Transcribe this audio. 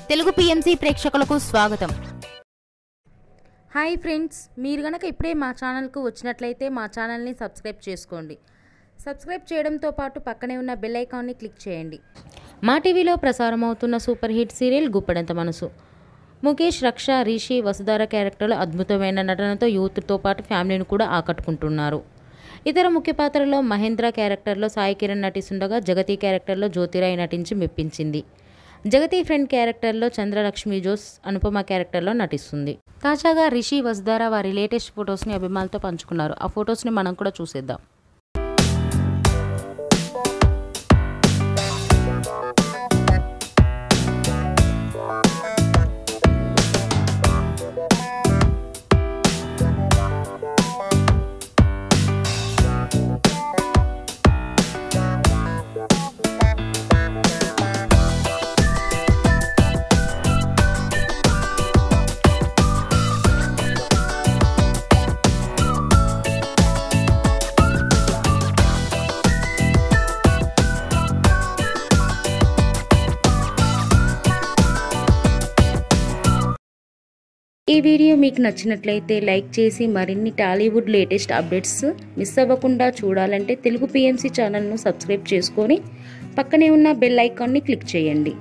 Telugu PMC ప్రేక్షకులకు స్వాగతం. Hi friends, మీరు గనక ఇప్పుడే మా ఛానల్కు వచ్చినట్లయితే మా ఛానల్ని సబ్స్క్రైబ్ చేసుకోండి. సబ్స్క్రైబ్ చేయడంతో పాటు పక్కనే ఉన్న బెల్ ఐకాన్ని క్లిక్ చేయండి. మా టీవీలో ప్రసారం అవుతున్న సూపర్ హిట్ సీరియల్ గుప్పెడంత మనసు. ముఖేష్, రక్ష, రిషి, వసుధార క్యారెక్టర్లు అద్భుతమైన నటనతో యూత్తో పాటు ఫ్యామిలీని కూడా ఆకట్టుకుంటున్నారు. ఇతర ముఖ్య పాత్రలో మహేంద్ర క్యారెక్టర్లో సాయి కిరణ్ నటిస్తుండగా జగతి క్యారెక్టర్లో జ్యోతిరాయ్ నటించి మెప్పించింది. జగతి ఫ్రెండ్ క్యారెక్టర్లో చంద్రలక్ష్మి జోస్ అనుపమ క్యారెక్టర్లో నటిస్తుంది. తాజాగా రిషి, వసుధార వారి లేటెస్ట్ ఫొటోస్ని అభిమానులతో పంచుకున్నారు. ఆ ఫొటోస్ని మనం కూడా చూసేద్దాం. ఈ వీడియో మీకు నచ్చినట్లయితే లైక్ చేసి మరిన్ని టాలీవుడ్ లేటెస్ట్ అప్డేట్స్ మిస్ అవ్వకుండా చూడాలంటే తెలుగు పిఎంసి ఛానల్ను సబ్స్క్రైబ్ చేసుకొని పక్కనే ఉన్న బెల్ ఐకాన్ని క్లిక్ చేయండి.